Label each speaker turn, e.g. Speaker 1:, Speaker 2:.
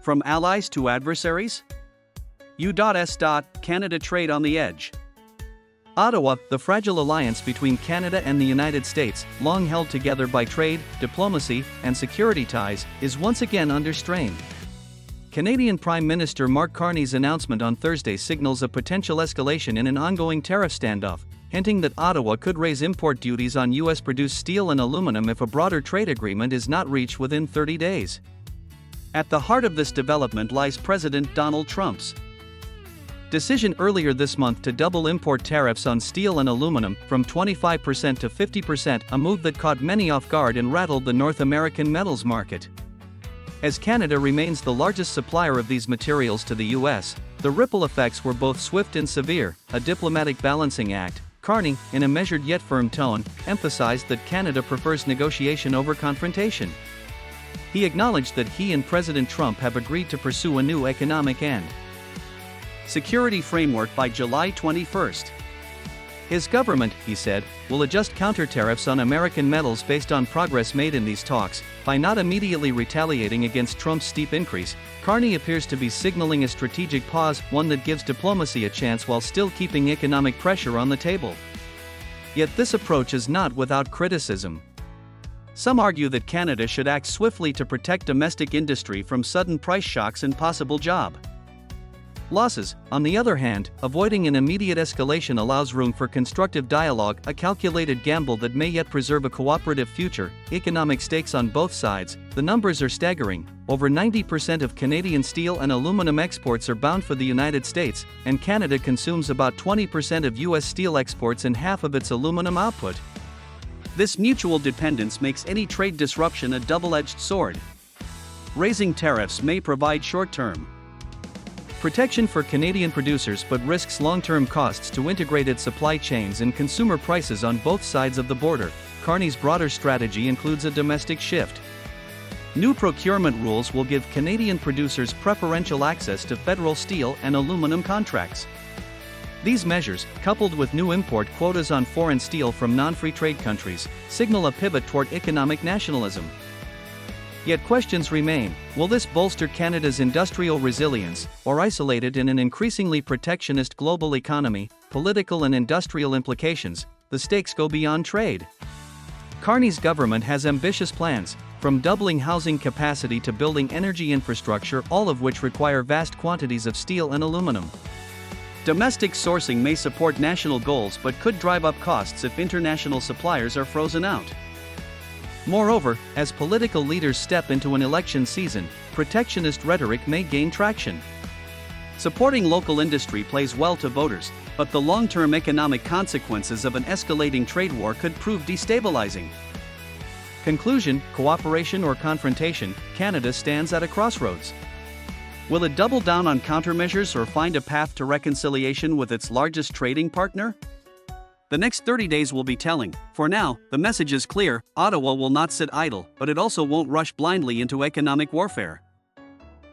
Speaker 1: From allies to adversaries? U.S. Canada trade on the edge. Ottawa, the fragile alliance between Canada and the United States, long held together by trade, diplomacy, and security ties, is once again under strain. Canadian Prime Minister Mark Carney's announcement on Thursday signals a potential escalation in an ongoing tariff standoff, hinting that Ottawa could raise import duties on U.S.-produced steel and aluminum if a broader trade agreement is not reached within 30 days. At the heart of this development lies President Donald Trump's decision earlier this month to double import tariffs on steel and aluminum from 25% to 50%, a move that caught many off guard and rattled the North American metals market. As Canada remains the largest supplier of these materials to the U.S., the ripple effects were both swift and severe. A diplomatic balancing act, Carney, in a measured yet firm tone, emphasized that Canada prefers negotiation over confrontation. He acknowledged that he and President Trump have agreed to pursue a new economic and security framework by July 21. His government, he said, will adjust counter-tariffs on American metals based on progress made in these talks. By not immediately retaliating against Trump's steep increase, Carney appears to be signaling a strategic pause, one that gives diplomacy a chance while still keeping economic pressure on the table. Yet this approach is not without criticism. Some argue that Canada should act swiftly to protect domestic industry from sudden price shocks and possible job losses. On the other hand, avoiding an immediate escalation allows room for constructive dialogue, a calculated gamble that may yet preserve a cooperative future. Economic stakes on both sides. The numbers are staggering. Over 90% of Canadian steel and aluminum exports are bound for the United States, and Canada consumes about 20% of U.S. steel exports and half of its aluminum output. This mutual dependence makes any trade disruption a double-edged sword. Raising tariffs may provide short-term protection for Canadian producers but risks long-term costs to integrated supply chains and consumer prices on both sides of the border. Carney's broader strategy includes a domestic shift. New procurement rules will give Canadian producers preferential access to federal steel and aluminum contracts. These measures, coupled with new import quotas on foreign steel from non-free trade countries, signal a pivot toward economic nationalism. Yet questions remain: will this bolster Canada's industrial resilience, or isolate it in an increasingly protectionist global economy? Political and industrial implications. The stakes go beyond trade. Carney's government has ambitious plans, from doubling housing capacity to building energy infrastructure, all of which require vast quantities of steel and aluminum. Domestic sourcing may support national goals but could drive up costs if international suppliers are frozen out. Moreover, as political leaders step into an election season, protectionist rhetoric may gain traction. Supporting local industry plays well to voters, but the long-term economic consequences of an escalating trade war could prove destabilizing. Conclusion: cooperation or confrontation? Canada stands at a crossroads. Will it double down on countermeasures or find a path to reconciliation with its largest trading partner? The next 30 days will be telling. For now, the message is clear: Ottawa will not sit idle, but it also won't rush blindly into economic warfare.